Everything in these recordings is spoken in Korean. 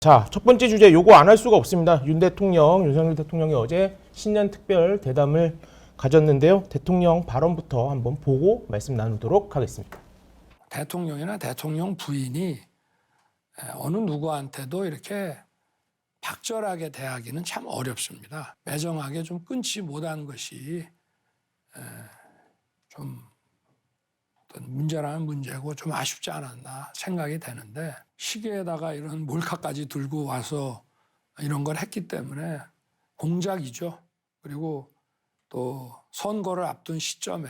자, 첫 번째 주제 요거 안 할 수가 없습니다. 윤석열 대통령이 어제 신년 특별 대담을 가졌는데요. 대통령 발언부터 한번 보고 말씀 나누도록 하겠습니다. 대통령이나 대통령 부인이 어느 누구한테도 이렇게 박절하게 대하기는 참 어렵습니다. 매정하게 좀 끊지 못한 것이 좀 어떤 문제라는 문제고 좀 아쉽지 않았나 생각이 되는데, 시계에다가 이런 몰카까지 들고 와서 이런 걸 했기 때문에 공작이죠. 그리고 또 선거를 앞둔 시점에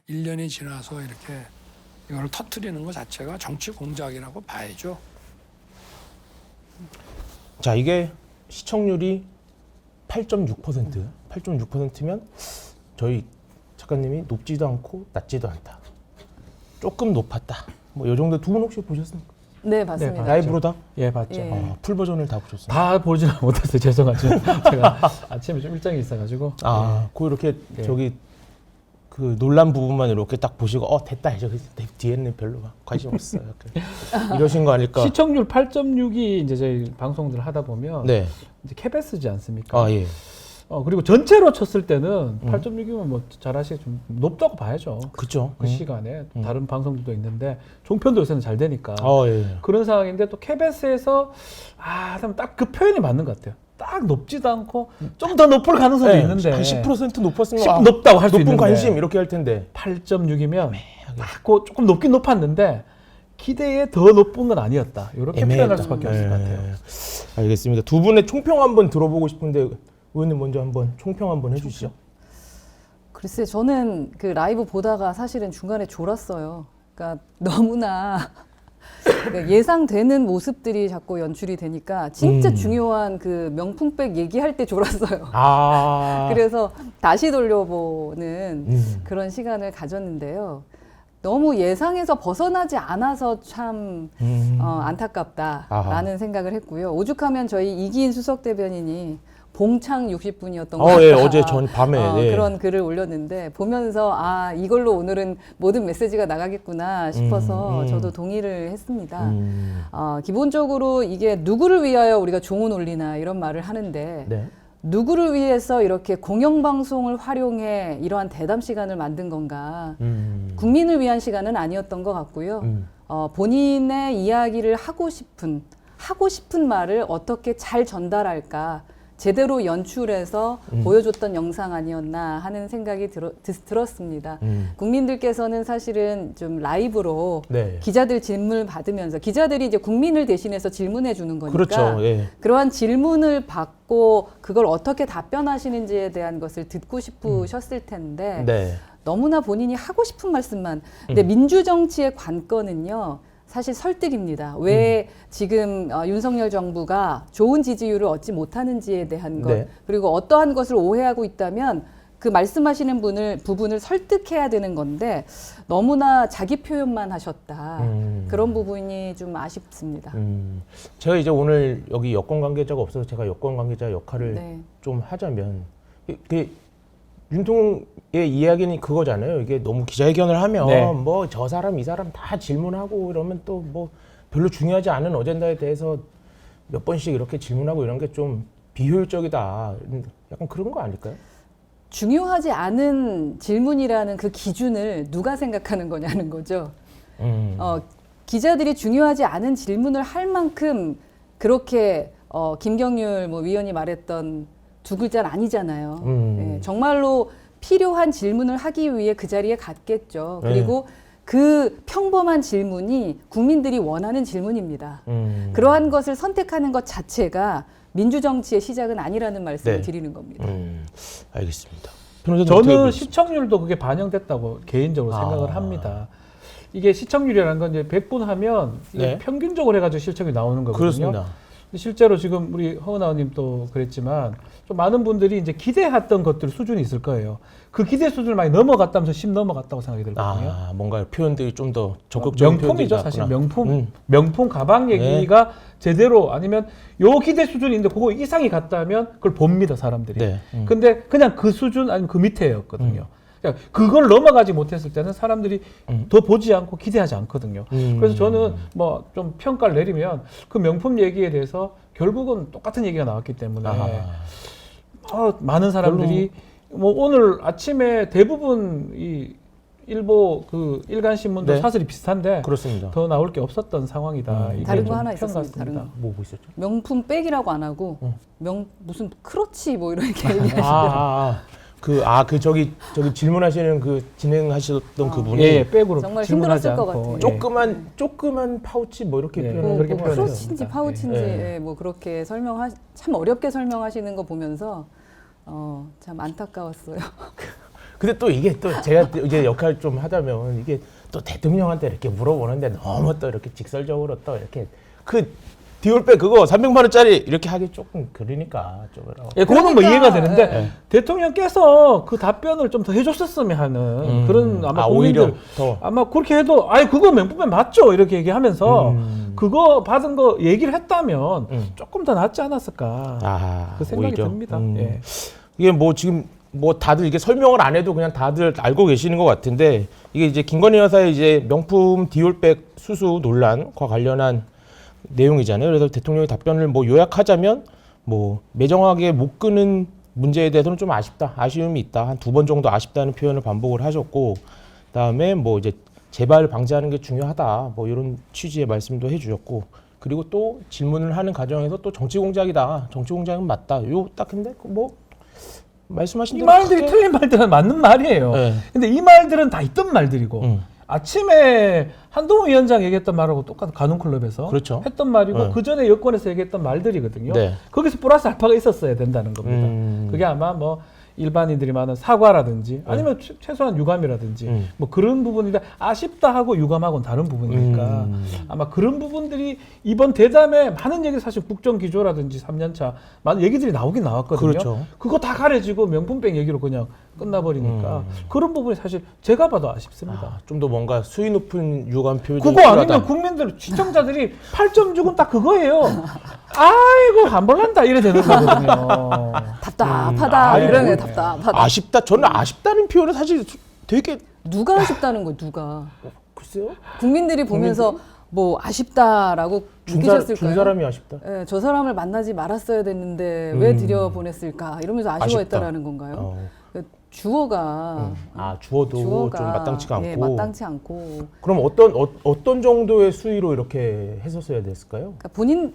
1년이 지나서 이렇게 이걸 터뜨리는 것 자체가 정치 공작이라고 봐야죠. 자, 이게 시청률이 8.6%, 8.6%면 저희 작가님이 높지도 않고 낮지도 않다. 조금 높았다. 뭐 이 정도. 두 분 혹시 보셨습니까? 네, 봤습니다. 네, 라이브로 다? 예, 봤죠. 예. 풀 버전을 다 보셨어요? 다 보지는 못했어요. 죄송하죠. 제가 아침에 좀 일정이 있어가지고. 그 이렇게 예. 저기 그 논란 부분만 이렇게 딱 보시고 됐다. 저기 뒤에는 별로 관심 없어요. 이러신 거 아닐까? 시청률 8.6이 이제 저희 방송들 하다 보면 네. 이제 KBS지 않습니까? 아, 예. 그리고 전체로 쳤을 때는 8.6이면 뭐 잘하시게 좀 높다고 봐야죠. 그죠. 그 시간에 다른 방송들도 있는데 종편도 요새는 잘 되니까 예. 그런 상황인데, 또 KBS에서 딱 그 표현이 맞는 것 같아요. 딱 높지도 않고 좀 더 높을 가능성도 네, 있는데 한 10% 높았으면 높다고 할 수 높은 있는데 관심 이렇게 할 텐데 8.6이면 조금 높긴 높았는데 기대에 더 높은 건 아니었다. 이렇게 표현할 수밖에 없을 것 같아요. 알겠습니다. 두 분의 총평 한번 들어보고 싶은데 의원님 먼저 한번 총평 한번 해주시죠. 글쎄, 저는 그 라이브 보다가 사실은 중간에 졸았어요. 그러니까 너무나 예상되는 모습들이 자꾸 연출이 되니까 진짜 중요한 그 명품백 얘기할 때 졸았어요. 그래서 다시 돌려보는 그런 시간을 가졌는데요. 너무 예상에서 벗어나지 않아서 참 안타깝다라는 생각을 했고요. 오죽하면 저희 이기인 수석 대변인이 봉창 60분이었던 것 같다. 예, 어제 전 밤에 그런 글을 올렸는데, 보면서 이걸로 오늘은 모든 메시지가 나가겠구나 싶어서 저도 동의를 했습니다. 기본적으로 이게 누구를 위하여 우리가 종은 올리나 이런 말을 하는데, 네. 누구를 위해서 이렇게 공영방송을 활용해 이러한 대담 시간을 만든 건가. 국민을 위한 시간은 아니었던 것 같고요. 본인의 이야기를 하고 싶은 말을 어떻게 잘 전달할까, 제대로 연출해서 보여줬던 영상 아니었나 하는 생각이 들었습니다. 국민들께서는 사실은 좀 라이브로 기자들 질문을 받으면서, 기자들이 이제 국민을 대신해서 질문해 주는 거니까, 그렇죠. 예. 그러한 질문을 받고 그걸 어떻게 답변하시는지에 대한 것을 듣고 싶으셨을 텐데 너무나 본인이 하고 싶은 말씀만. 근데 민주정치의 관건은요, 사실 설득입니다. 왜 지금 윤석열 정부가 좋은 지지율을 얻지 못하는지에 대한 것, 그리고 어떠한 것을 오해하고 있다면 그 말씀하시는 부분을 설득해야 되는 건데, 너무나 자기 표현만 하셨다. 그런 부분이 좀 아쉽습니다. 제가 이제 오늘 여기 여권 관계자가 없어서 제가 여권 관계자 역할을 좀 하자면, 윤통의 이야기는 그거잖아요. 이게 너무 기자회견을 하면 뭐 저 사람 이 사람 다 질문하고 이러면 또 뭐 별로 중요하지 않은 어젠다에 대해서 몇 번씩 이렇게 질문하고 이런 게 좀 비효율적이다. 약간 그런 거 아닐까요? 중요하지 않은 질문이라는 그 기준을 누가 생각하는 거냐는 거죠. 기자들이 중요하지 않은 질문을 할 만큼 그렇게 김경률 위원이 말했던 두 글자는 아니잖아요. 정말로 필요한 질문을 하기 위해 그 자리에 갔겠죠. 그리고 그 평범한 질문이 국민들이 원하는 질문입니다. 그러한 것을 선택하는 것 자체가 민주정치의 시작은 아니라는 말씀을 드리는 겁니다. 알겠습니다. 저는 시청률도 그게 반영됐다고 개인적으로 생각을 합니다. 이게 시청률이라는 건 이제 100분 하면 이게 평균적으로 해가지고 실적이 나오는 거거든요. 그렇습니다. 실제로 지금 우리 허은 아우님도 그랬지만 좀 많은 분들이 이제 기대했던 것들 수준이 있을 거예요. 그 기대 수준을 많이 넘어갔다면서 10 넘어갔다고 생각이 들거든요. 뭔가 표현들이 좀 더 적극적인 명품이죠, 사실. 명품 가방 얘기가 제대로, 아니면 요 기대 수준이 있는데 그거 이상이 갔다면 그걸 봅니다, 사람들이. 근데 그냥 그 수준 아니면 그 밑에였거든요. 그러니까 그걸 넘어가지 못했을 때는 사람들이 더 보지 않고 기대하지 않거든요. 그래서 저는 뭐 좀 평가를 내리면 그 명품 얘기에 대해서 결국은 똑같은 얘기가 나왔기 때문에 많은 사람들이 뭐 오늘 아침에 대부분 이 일보 그 일간 신문도 네. 사설이 비슷한데 그렇습니다. 더 나올 게 없었던 상황이다. 이게 다른 거 좀 하나 평 있었습니다. 다른 같습니다. 거. 뭐 있었죠? 명품 백이라고 안 하고 무슨 크러치 뭐 이렇게 얘기하시더라고요. 그 저기 질문하시는 그 진행하셨던 그분이 예, 백으로 정말 질문하지 힘들었을 것 않고 같아요. 예. 조그만 파우치 뭐 이렇게 예, 표현을 그렇게 뭐 표현해요. 크러치인지 파우치인지 예. 예, 뭐 그렇게 참 어렵게 설명하시는 거 보면서 참 안타까웠어요. 근데 또 이게 또 제가 이제 역할 좀 하다면 이게 또 대통령한테 이렇게 물어보는데 너무 또 이렇게 직설적으로 또 이렇게 그 디올백 그거 300만 원짜리 이렇게 하기 조금 그러니까 좀 예, 그거는 뭐 그러니까, 이해가 되는데 예. 대통령께서 그 답변을 좀 더 해줬었으면 하는 그런 아마 오히려 국민들 더 아마 그렇게 해도 아니 그거 명품백 맞죠 이렇게 얘기하면서 그거 받은 거 얘기를 했다면 조금 더 낫지 않았을까 그 생각이 오히려. 듭니다. 예. 이게 뭐 지금 뭐 다들 이게 설명을 안 해도 그냥 다들 알고 계시는 것 같은데 이게 이제 김건희 여사의 이제 명품 디올백 수수 논란과 관련한 내용이잖아요. 그래서 대통령의 답변을 뭐 요약하자면 뭐 매정하게 못 끄는 문제에 대해서는 좀 아쉬움이 있다. 한 2번 정도 아쉽다는 표현을 반복을 하셨고, 그다음에 뭐 이제 재발 방지하는 게 중요하다. 뭐 이런 취지의 말씀도 해주셨고, 그리고 또 질문을 하는 과정에서 또 정치 공작이다. 정치 공작은 맞다. 요 딱 근데 뭐 말씀하신 이 대로 말들이 크게- 틀린 말들은 맞는 말이에요. 네. 근데 이 말들은 다 있던 말들이고 아침에 한동훈 위원장 얘기했던 말하고 똑같은 가눈클럽에서 그렇죠. 했던 말이고 네. 그 전에 여권에서 얘기했던 말들이거든요. 네. 거기서 플러스 알파가 있었어야 된다는 겁니다. 그게 아마 뭐 일반인들이 많은 사과라든지 아니면 최소한 유감이라든지 뭐 그런 부분인데 아쉽다 하고 유감하고는 다른 부분이니까 아마 그런 부분들이 이번 대담에 많은 얘기 사실 국정기조라든지 3년차 많은 얘기들이 나오긴 나왔거든요. 그렇죠. 그거 다 가려지고 명품백 얘기로 그냥 끝나버리니까 그런 부분이 사실 제가 봐도 아쉽습니다. 좀 더 뭔가 수위 높은 유감 표현이 그거 아니면 국민들 시청자들이 8점 주곤 딱 그거예요. 아이고 안 볼란다 이래 되는 거거든요. 답답하다 이러네. 답답하다. 아쉽다. 저는 아쉽다는 표현은 사실 되게 누가 아쉽다는 거예요? 누가? 글쎄요. 국민들이 보면서 뭐 아쉽다라고 느끼셨을까요? 준 사람이 아쉽다. 예, 저 사람을 만나지 말았어야 됐는데 왜 들여보냈을까 이러면서 아쉬워했다라는 건가요? 주어가 주어도 좀 마땅치가 않고. 예, 마땅치 않고. 그럼 어떤 정도의 수위로 이렇게 했었어야 됐을까요? 그러니까 본인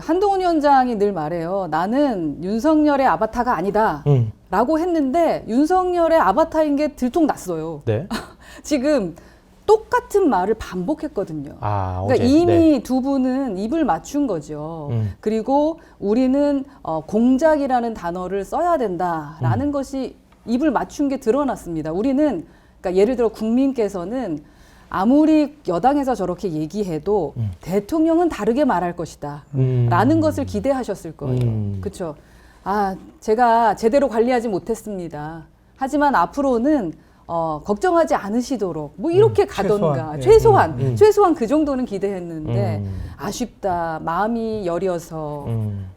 한동훈 위원장이 늘 말해요. 나는 윤석열의 아바타가 아니다라고 했는데 윤석열의 아바타인 게 들통났어요. 네. 지금 똑같은 말을 반복했거든요. 그러니까 어제. 이미 네. 두 분은 입을 맞춘 거죠. 그리고 우리는 공작이라는 단어를 써야 된다라는 것이 입을 맞춘 게 드러났습니다. 우리는 그러니까 예를 들어 국민께서는 아무리 여당에서 저렇게 얘기해도 대통령은 다르게 말할 것이다 라는 것을 기대하셨을 거예요. 그렇죠? 제가 제대로 관리하지 못했습니다. 하지만 앞으로는 걱정하지 않으시도록 뭐 이렇게 가던가 최소한 그 정도는 기대했는데 아쉽다, 마음이 여려서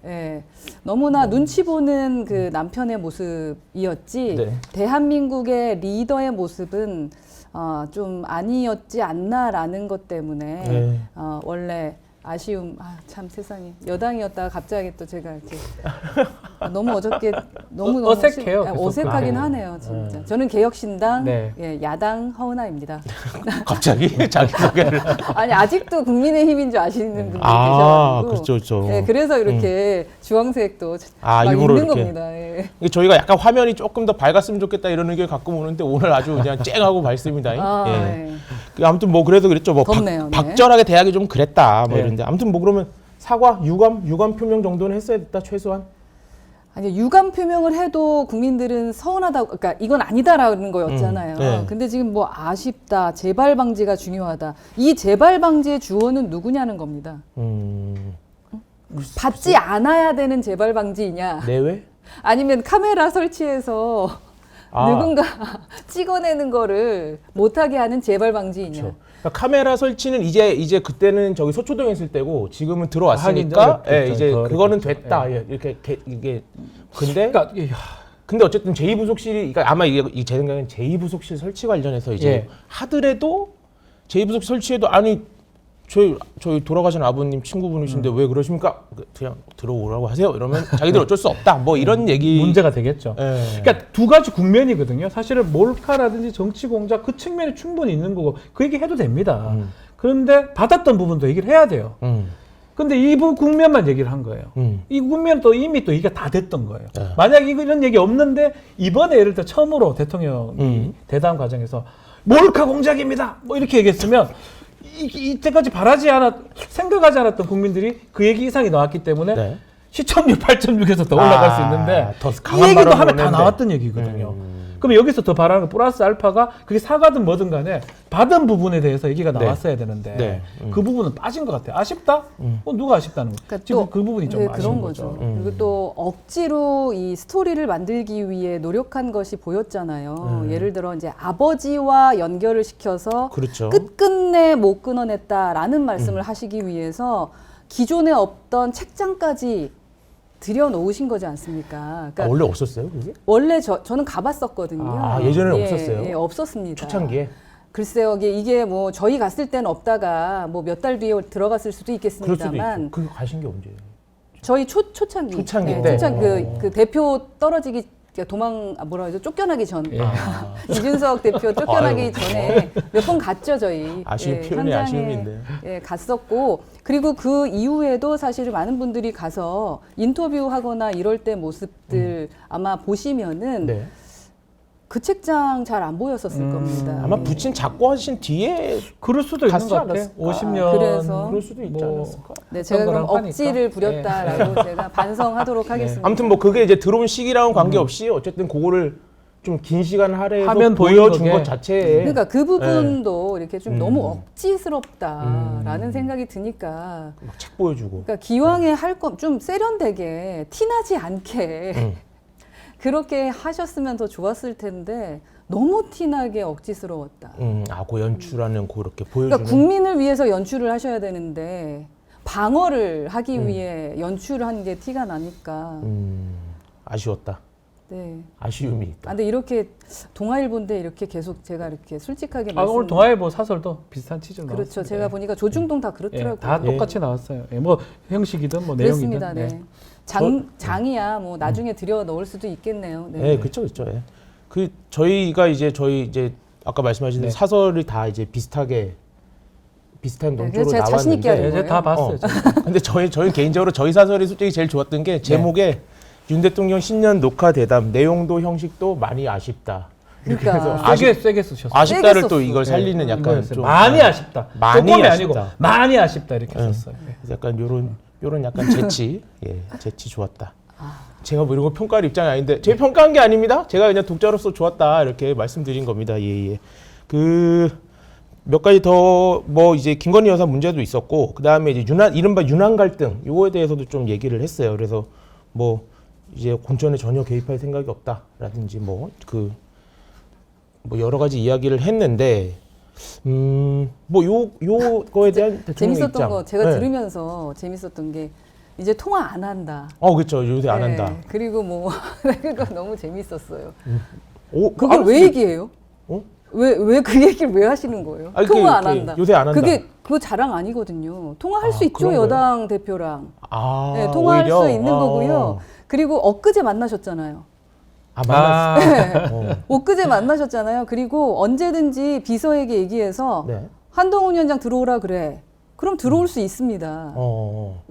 예, 너무나 눈치 보는 그 남편의 모습이었지 네. 대한민국의 리더의 모습은 좀 아니었지 않나라는 것 때문에 네. 원래 아쉬움, 참 세상에 여당이었다가 갑자기 또 제가 이렇게 너무 어저께 너무 어색해요. 어색하긴 하네요, 진짜. 저는 개혁신당 네. 예, 야당 허은하입니다. 갑자기 자기 소개를. 아니 아직도 국민의힘인 줄 아시는 분들이 계셔가지고. 그렇죠. 예, 그래서 이렇게 주황색도 막 일부러 있는 이렇게. 겁니다. 예. 저희가 약간 화면이 조금 더 밝았으면 좋겠다 이런 의견 가끔 오는데 오늘 아주 그냥 쨍하고 밝습니다. 예. 예. 아무튼 뭐 그래도 그랬죠. 뭐 덥네요, 네. 박절하게 대하기 좀 그랬다. 뭐 네. 이런데 아무튼 뭐 그러면 사과, 유감 표명 정도는 했어야 됐다 최소한. 아니 유감 표명을 해도 국민들은 서운하다고, 그러니까 이건 아니다라는 거였잖아요. 네. 근데 지금 뭐 아쉽다, 재발 방지가 중요하다. 이 재발 방지의 주어는 누구냐는 겁니다. 받지 않아야 되는 재발 방지이냐, 내외? 아니면 카메라 설치해서 누군가 찍어내는 거를 못하게 하는 재발 방지이냐. 그렇죠. 그러니까 카메라 설치는 이제 그때는 저기 소초동에 있을 때고 지금은 들어왔으니까 하긴 이제 더 그거는 어렵겠죠. 됐다. 이렇게 이게 근데 그러니까 근데 어쨌든 제2부속실이 그러니까 아마 이게 제 생각엔 제2부속실 설치 관련해서 이제 예. 하더라도 제2부속실 설치해도 아니 저희 돌아가신 아버님 친구분이신데 왜 그러십니까? 그냥 들어오라고 하세요. 이러면 자기들 어쩔 수 없다. 뭐 이런 얘기 문제가 되겠죠. 예. 그러니까 두 가지 국면이거든요. 사실은 몰카라든지 정치 공작 그 측면이 충분히 있는 거고 그 얘기 해도 됩니다. 그런데 받았던 부분도 얘기를 해야 돼요. 근데 이 국면만 얘기를 한 거예요. 이 국면 또 이미 또 얘기가 다 됐던 거예요. 만약 이런 얘기 없는데 이번에 예를 들어 처음으로 대통령이 대담 과정에서 몰카 공작입니다. 뭐 이렇게 얘기했으면 이때까지 생각하지 않았던 국민들이 그 얘기 이상이 나왔기 때문에 네. 시청률 8.6에서 더 올라갈 수 있는데 더 이 강한 얘기도 발언을 하면 다 했는데. 나왔던 얘기거든요. 그럼 여기서 더 바라는 거 플러스 알파가 그게 사과든 뭐든 간에 받은 부분에 대해서 얘기가 네. 나왔어야 되는데 네. 그 부분은 빠진 것 같아요. 아쉽다? 누가 아쉽다는 거예요? 그러니까 지금 또 그 부분이 좀 네, 아쉬운 그런 거죠. 거죠. 그리고 또 억지로 이 스토리를 만들기 위해 노력한 것이 보였잖아요. 예를 들어 이제 아버지와 연결을 시켜서 그렇죠. 끝끝내 못 끊어냈다라는 말씀을 하시기 위해서 기존에 없던 책장까지 들여놓으신 거지 않습니까? 그러니까 원래 없었어요, 그게? 원래 저는 가봤었거든요. 예전에는 없었어요? 예, 없었습니다. 초창기에. 글쎄요, 이게 뭐 저희 갔을 때는 없다가 뭐 몇 달 뒤에 들어갔을 수도 그럴 수도 있겠습니다만 있고. 그게 가신 게 언제예요? 저희 초창기 초창기 네, 때? 그 대표 떨어지기 뭐라 그러죠? 쫓겨나기 전 예. 이준석 대표 쫓겨나기 아유. 전에 몇 번 갔죠 저희. 아쉬운 표현이 현장에, 아쉬움인데요. 예, 갔었고 그리고 그 이후에도 사실 많은 분들이 가서 인터뷰하거나 이럴 때 모습들 아마 보시면은 네. 그 책장 잘 안 보였었을 겁니다. 아마 부친 작고 하신 뒤에 그럴 수도 있는 갔지 것 같아요. 않았을까? 50년 그래서 그럴 수도 있지 않았을까? 네, 제가 그럼 그런 억지를 거니까. 부렸다라고 제가 반성하도록 하겠습니다. 아무튼 뭐 그게 이제 들어온 시기랑은 관계없이 어쨌든 그거를 좀 긴 시간 할애해서 화면 보이는 보여준 거게. 것 자체에 그러니까 그 부분도 이렇게 좀 너무 억지스럽다라는 음. 생각이 드니까 막 책 보여주고 그러니까 기왕에 할 거 좀 세련되게 티나지 않게 그렇게 하셨으면 더 좋았을 텐데 너무 티나게 억지스러웠다. 그 연출하는 그렇게 보여주는 그러니까 국민을 위해서 연출을 하셔야 되는데 방어를 하기 위해 연출한 게 티가 나니까. 아쉬웠다. 네. 아쉬움이 아, 있다. 근데 이렇게 동아일보인데 이렇게 계속 제가 이렇게 솔직하게 오늘 말씀. 동아일보 사설도 비슷한 취지로 그렇죠. 나왔습니다. 제가 보니까 조중동 다 그렇더라고요. 다 똑같이 나왔어요. 뭐 형식이든 뭐 내용이든. 그렇습니다. 네. 네. 장이야 뭐 나중에 들여 넣을 수도 있겠네요. 네. 네, 그렇죠, 그렇죠. 예. 그 저희가 저희 아까 말씀하신 네. 사설이 다 이제 비슷한 네, 논조로 그래서 제가 자신 있게 나왔는데 하는 이제 다 봤어요. 근데 저희 개인적으로 저희 사설이 솔직히 제일 좋았던 게 제목에 윤 대통령 신년 녹화 대담 내용도 형식도 많이 아쉽다. 이렇게 그러니까. 해서 세게 쓰셨어요. 아쉽다를 세게 또 썼어. 이걸 살리는 약간 이거였어요. 좀 많이 아쉽다. 많이 조금이 아쉽다. 아니고 많이 아쉽다 이렇게 네. 썼어요. 네. 그래서 약간 요런 약간 재치, 재치 좋았다. 제가 뭐 이런 거 평가할 입장이 아닌데 제 평가한 게 아닙니다. 제가 그냥 독자로서 좋았다 이렇게 말씀드린 겁니다. 예. 그 몇 가지 더 뭐 이제 김건희 여사 문제도 있었고 그 다음에 이제 이른바 윤한 갈등 요거에 대해서도 좀 얘기를 했어요. 그래서 뭐 이제 공천에 전혀 개입할 생각이 없다라든지 뭐 여러 가지 이야기를 했는데 뭐 요거에 대한 대통령 재밌었던 입장. 거 제가 네. 들으면서 재밌었던 게 이제 통화 안 한다. 그렇죠. 요새 안 네. 한다. 그리고 뭐 그거 너무 재밌었어요. 그걸 그걸 왜 얘기해요? 왜 그 얘기를 왜 하시는 거예요? 아니, 통화 안 그게 한다. 요새 안 한다. 그거 자랑 아니거든요. 통화할 수 있죠, 그런 거예요? 여당 대표랑. 네, 통화할 오히려? 수 있는 거고요. 그리고 엊그제 만나셨잖아요. 만났어. 엊그제 만나셨잖아요. 그리고 언제든지 비서에게 얘기해서 네. 한동훈 위원장 들어오라 그래. 그럼 들어올 수 있습니다.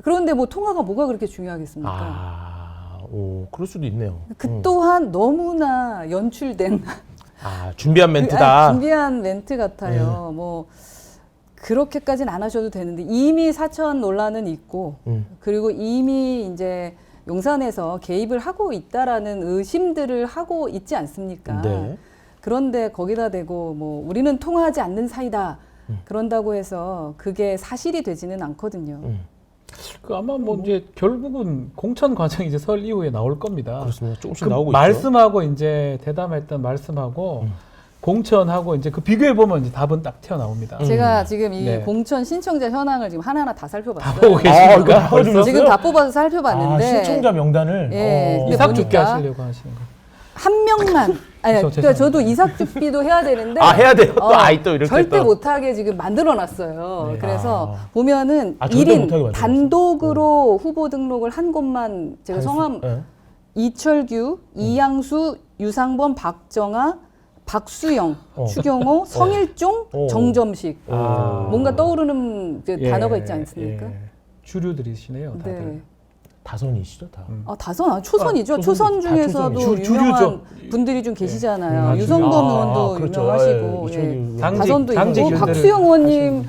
그런데 뭐 통화가 뭐가 그렇게 중요하겠습니까? 그럴 수도 있네요. 그 또한 너무나 연출된 준비한 멘트다. 준비한 멘트 같아요. 뭐 그렇게까지는 안 하셔도 되는데 이미 사천 논란은 있고 그리고 이미 이제 용산에서 개입을 하고 있다라는 의심들을 하고 있지 않습니까? 네. 그런데 거기다 대고 뭐 우리는 통화하지 않는 사이다. 그런다고 해서 그게 사실이 되지는 않거든요. 아마 뭐 이제 결국은 공천 과정이 이제 설 이후에 나올 겁니다. 그렇습니다. 조금씩 그 나오고 말씀하고 이제 대담했던 말씀하고 공천하고 이제 그 비교해 보면 이제 답은 딱 튀어나옵니다. 제가 지금 이 네. 공천 신청자 현황을 지금 하나하나 다 살펴봤어요. 보고 계십니까? 이거 지금 다 뽑아서 살펴봤는데 신청자 명단을. 예, 근데 이삭 죽게 보니까 하시려고 하시는 거. 한 명만. 아니, 그러니까 저도 이삭주비도 해야 되는데. 해야 돼요. 또 이렇게 절대 또. 못하게 지금 만들어놨어요. 네. 그래서 보면은 절대 못하게 1인 만들어놨어요. 단독으로 후보 등록을 한 곳만 제가 성함 네. 이철규, 이양수, 유상범, 박정아, 박수영, 추경호, 성일종, 정점식. 뭔가 떠오르는 이제 단어가 있지 않습니까? 주류들이시네요, 다들. 네. 다선이시죠, 다. 다선, 초선이죠. 초선 다 중에서도 초선이죠. 유명한 주류죠. 분들이 좀 계시잖아요. 네. 유성범 의원도 그렇죠. 유명하시고, 예, 예. 이쪽이 다선도 당직 있고, 일들을 박수영 의원님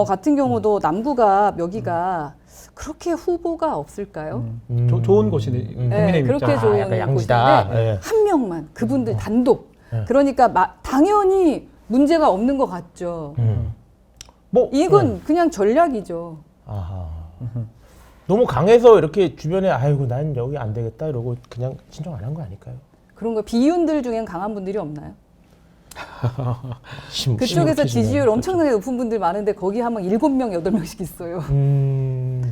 같은 경우도 남구가 여기가 그렇게 후보가 없을까요? 좋은 곳이네. 네, 국민의힘 그렇게 입장에서. 좋은 약간 양지다. 곳인데 예. 한 명만 그분들 단독. 네. 그러니까 당연히 문제가 없는 것 같죠. 뭐 이건 그냥 전략이죠. 아하. 너무 강해서 이렇게 주변에 아이고 난 여기 안 되겠다 이러고 그냥 신청 안 한 거 아닐까요? 그런 거 비윤들 중엔 강한 분들이 없나요? 그쪽에서 심각해지네. 지지율 엄청나게 높은 분들 많은데 거기 하면 7명, 8명씩 있어요.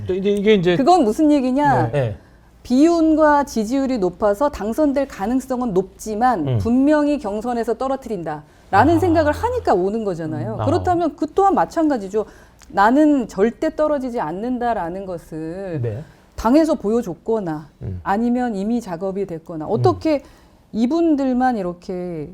또 이게 이제 그건 무슨 얘기냐? 네. 비윤과 지지율이 높아서 당선될 가능성은 높지만 분명히 경선에서 떨어뜨린다라는 생각을 하니까 오는 거잖아요. 그렇다면 그 또한 마찬가지죠. 나는 절대 떨어지지 않는다라는 것을 네. 당에서 보여줬거나 아니면 이미 작업이 됐거나 어떻게 이분들만 이렇게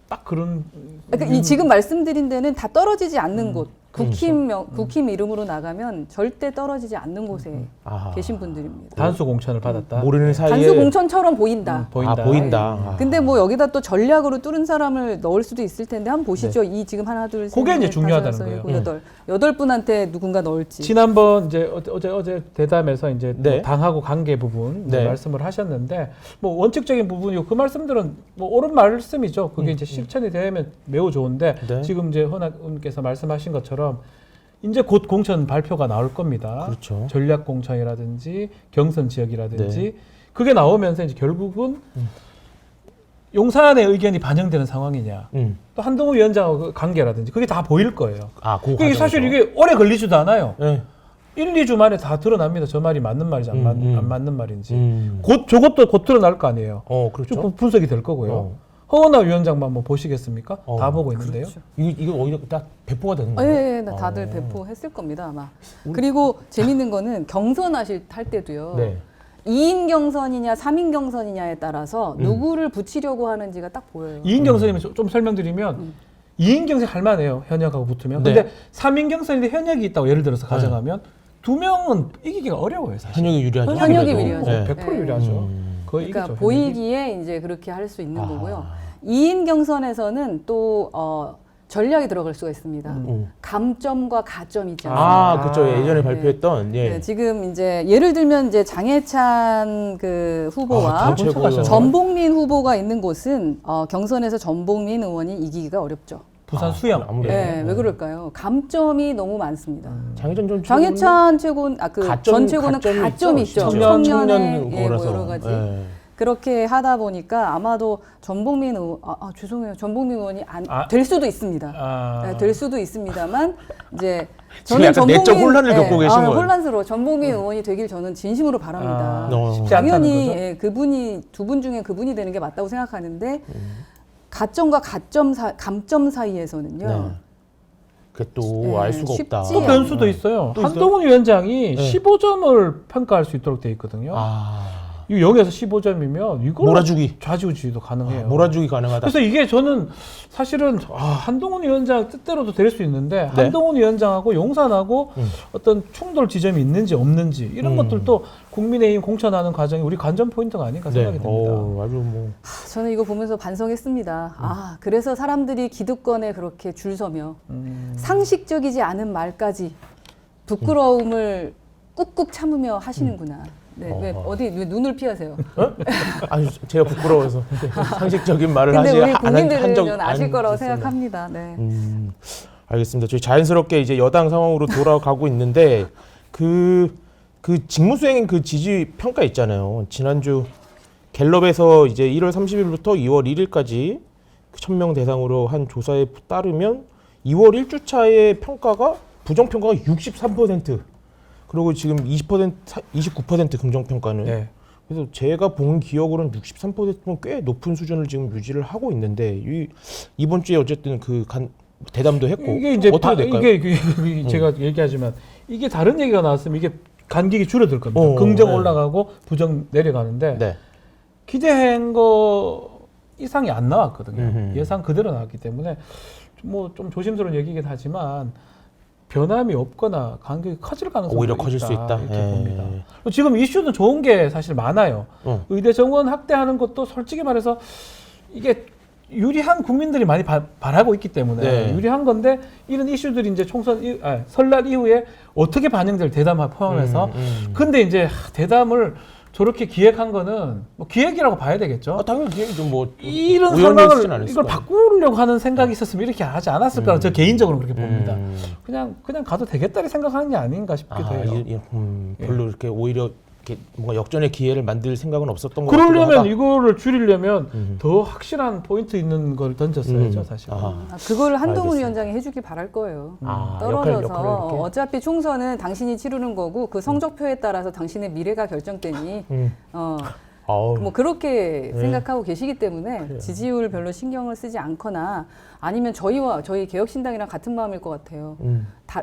딱 그런 그러니까 이 지금 말씀드린 데는 다 떨어지지 않는 곳 국힘 이름으로 나가면 절대 떨어지지 않는 곳에 아하. 계신 분들입니다. 단수 공천을 받았다. 모르는 사이에 단수 공천처럼 보인다. 보인다. 보인다. 아. 근데 뭐 여기다 또 전략으로 뚫은 사람을 넣을 수도 있을 텐데 한번 보시죠. 이 지금 하나 둘 셋. 그게 이제 넷, 중요하다는 다섯, 거예요. 여섯, 여덟 분한테 누군가 넣을지. 지난번 이제 어제 대담에서 이제 네. 뭐 당하고 관계 부분 이제 네. 말씀을 하셨는데 뭐 원칙적인 부분이고 그 말씀들은 뭐 옳은 말씀이죠. 그게 이제 실천이 되면 매우 좋은데 네. 지금 이제 헌 의원께서 말씀하신 것처럼 이제 곧 공천 발표가 나올 겁니다. 그렇죠. 전략 공천이라든지 경선 지역이라든지 네. 그게 나오면서 이제 결국은 용산의 의견이 반영되는 상황이냐. 또 한동훈 위원장하고 그 관계라든지 그게 다 보일 거예요. 이게 사실 이게 오래 걸리지도 않아요. 네. 1, 2주 만에 다 드러납니다. 저 말이 맞는 말인지 안 맞는 말인지. 곧 저것도 곧 드러날 거 아니에요. 그렇죠. 쭉 분석이 될 거고요. 허은하 위원장만 뭐 보시겠습니까? 다 보고 있는데요. 그렇죠. 이거 오히려 딱 배포가 되는 예, 거예요. 예, 예, 다들 배포했을 겁니다 아마. 그리고 재밌는 거는 경선하실 할 때도요. 네. 2인 경선이냐 3인 경선이냐에 따라서 누구를 붙이려고 하는지가 딱 보여요. 2인 경선이면 좀 설명드리면 2인 경선 할 만해요. 현역하고 붙으면. 네. 근데 3인 경선인데 현역이 있다고 예를 들어서 가정하면 두 명은 이기기가 어려워요, 사실. 현역이 유리하죠. 현역이 아무래도. 유리하죠. 네. 100% 네. 유리하죠. 거의 그러니까 이기죠. 보이기에 이제 그렇게 할 수 있는 거고요. 2인 경선에서는 또 전략이 들어갈 수가 있습니다. 감점과 가점이 있지 않습니까? 그렇죠. 예전에 네. 발표했던 예. 네, 지금 이제 예를 들면 이제 장해찬 그 후보와 최고요. 전복민 후보가 있는 곳은 경선에서 전복민 의원이 이기기가 어렵죠. 부산 수영. 아무래도. 네, 왜 그럴까요? 감점이 너무 많습니다. 장해찬 최고는 전 최고는 가점이 있죠. 청년의 예, 뭐 여러 가지. 그렇게 하다 보니까 아마도 전복민 의원, 죄송해요. 전복민 의원이 될 수도 있습니다. 네, 될 수도 있습니다만 이제 저는 약간 내적 혼란을 겪고 계신 거예요. 혼란스러워. 전복민 의원이 되길 저는 진심으로 바랍니다. 쉽지 않다는 당연히 거죠? 예, 그분이 두 분 중에 그분이 되는 게 맞다고 생각하는데 가점과 감점 사이에서는요. 네. 그게 또 알 수가 없다. 쉽지 또 않아요. 변수도 있어요. 또 한동훈 위원장이 네. 15점을 평가할 수 있도록 돼 있거든요. 이 0에서 15점이면 이거 몰아주기. 좌지우지도 가능해요. 몰아주기 가능하다. 그래서 이게 저는 사실은 한동훈 위원장 뜻대로도 될 수 있는데 네. 한동훈 위원장하고 용산하고 어떤 충돌 지점이 있는지 없는지 이런 것들도 국민의힘 공천하는 과정이 우리 관전 포인트가 아닌가 생각이 듭니다. 아주 뭐 저는 이거 보면서 반성했습니다. 그래서 사람들이 기득권에 그렇게 줄 서며 상식적이지 않은 말까지 부끄러움을 꾹꾹 참으며 하시는구나. 네, 왜 눈을 피하세요? 아니 제가 부끄러워서 상식적인 말을 근데 하지 우리 한 국민들은 적 저는 아실 거라고 있습니다. 생각합니다. 네. 알겠습니다. 저희 자연스럽게 이제 여당 상황으로 돌아가고 있는데 그 직무수행 그 지지 평가 있잖아요. 지난주 갤럽에서 이제 1월 30일부터 2월 1일까지 1,000명 대상으로 한 조사에 따르면 2월 1주차의 평가가 부정평가가 63%. 그리고 지금 29% 긍정평가는 네. 그래서 제가 본 기억으로는 63%면 꽤 높은 수준을 지금 유지를 하고 있는데 이번 주에 어쨌든 대담도 했고 이게 이제 어떻게 될까요? 이게 제가 얘기하지만 이게 다른 얘기가 나왔으면 이게 간격이 줄어들 겁니다. 긍정 네. 올라가고 부정 내려가는데 네. 기대한 거 이상이 안 나왔거든요. 음흠. 예상 그대로 나왔기 때문에 뭐 좀 조심스러운 얘기긴 하지만 변함이 없거나 간격이 커질 가능성이 오히려 커질 수 있다. 이렇게 예. 봅니다. 지금 이슈는 좋은 게 사실 많아요. 의대 정원 확대하는 것도 솔직히 말해서 이게 유리한 국민들이 많이 바라고 있기 때문에 네. 유리한 건데 이런 이슈들이 이제 설날 이후에 어떻게 반영될 대담을 포함해서 근데 이제 대담을 저렇게 기획한 거는 뭐 기획이라고 봐야 되겠죠. 당연히 기획이 좀뭐 이런 상황을 이걸 바꾸려고 하는 생각이 있었으면 이렇게 하지 않았을 거라고 저 개인적으로 그렇게 봅니다. 그냥 가도 되겠다고 생각하는 게 아닌가 싶기도 해요. 별로 이렇게 오히려 이렇게 뭔가 역전의 기회를 만들 생각은 없었던 것 같기도 그러려면 하다. 이거를 줄이려면 더 확실한 포인트 있는 걸 던졌어야죠, 사실. 그걸 한동훈 알겠습니다. 위원장이 해주길 바랄 거예요. 역할을 떨어져서 이렇게. 어차피 총선은 당신이 치르는 거고 그 성적표에 따라서 당신의 미래가 결정되니 뭐 그렇게 생각하고 계시기 때문에 지지율 별로 신경을 쓰지 않거나 아니면 저희 개혁신당이랑 같은 마음일 것 같아요.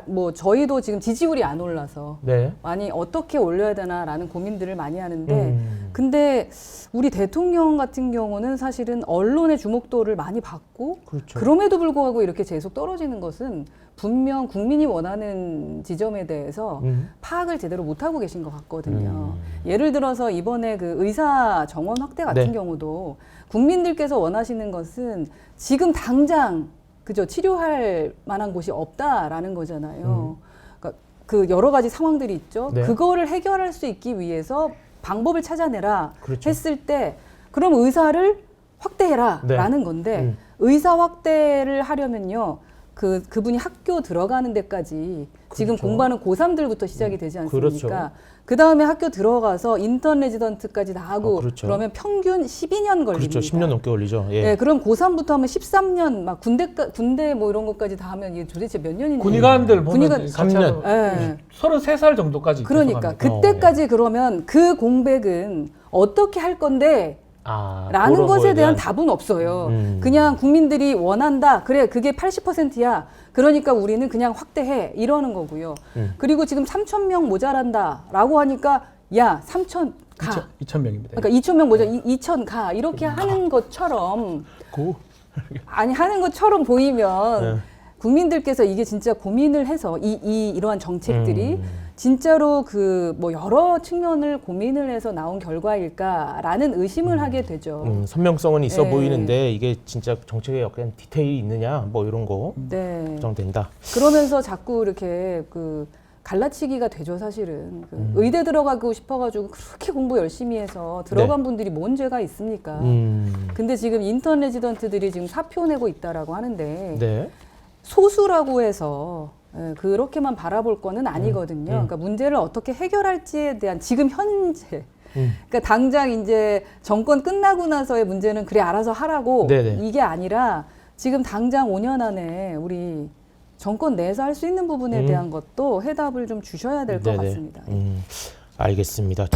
뭐 저희도 지금 지지율이 안 올라서 네. 많이 어떻게 올려야 되나라는 고민들을 많이 하는데 근데 우리 대통령 같은 경우는 사실은 언론의 주목도를 많이 받고 그렇죠. 그럼에도 불구하고 이렇게 계속 떨어지는 것은 분명 국민이 원하는 지점에 대해서 파악을 제대로 못하고 계신 것 같거든요. 예를 들어서 이번에 그 의사 정원 확대 같은 네. 경우도 국민들께서 원하시는 것은 지금 당장 그죠 치료할 만한 곳이 없다라는 거잖아요. 그러니까 그 여러 가지 상황들이 있죠. 네. 그거를 해결할 수 있기 위해서 방법을 찾아내라 그렇죠. 했을 때 그럼 의사를 확대해라라는 네. 건데 의사 확대를 하려면요. 그분이 학교 들어가는 데까지 지금 그렇죠. 공부하는 고3들부터 시작이 되지 않습니까? 그렇죠. 그 다음에 학교 들어가서 인턴 레지던트까지 다 하고 그렇죠. 그러면 평균 12년 걸립니다. 그렇죠. 10년 넘게 걸리죠. 예. 네, 그럼 고3부터 하면 13년, 막 군대 뭐 이런 것까지 다 하면 이게 도대체 몇 년인지. 군의관들 보면 군의관- 3년. 네. 33살 정도까지 그러니까 계속합니다. 그때까지 그러면 그 공백은 어떻게 할 건데 라는 그런 것에 거에 대한 답은 없어요. 음. 그냥 국민들이 원한다. 그래, 그게 80%야. 그러니까 우리는 그냥 확대해. 이러는 거고요. 그리고 지금 3,000명 모자란다라고 하니까 야, 3,000 가. 2,000명입니다. 그러니까 2,000명 모자 2,000 가. 이렇게 하는 것처럼 하는 것처럼 보이면 국민들께서 이게 진짜 고민을 해서 이러한 정책들이 진짜로 그 뭐 여러 측면을 고민을 해서 나온 결과일까라는 의심을 하게 되죠. 선명성은 있어 네. 보이는데 이게 진짜 정책에 약간 디테일이 있느냐 뭐 이런 거 네. 걱정된다. 그러면서 자꾸 이렇게 그 갈라치기가 되죠, 사실은. 의대 들어가고 싶어가지고 그렇게 공부 열심히 해서 들어간 분들이 뭔 죄가 있습니까? 근데 지금 인턴 레지던트들이 지금 사표 내고 있다라고 하는데 네. 소수라고 해서 그렇게만 바라볼 거는 아니거든요. 그러니까 문제를 어떻게 해결할지에 대한 지금 현재 그러니까 당장 이제 정권 끝나고 나서의 문제는 그래 알아서 하라고 네네. 이게 아니라 지금 당장 5년 안에 우리 정권 내에서 할 수 있는 부분에 대한 것도 해답을 좀 주셔야 될 것 네네. 같습니다. 알겠습니다.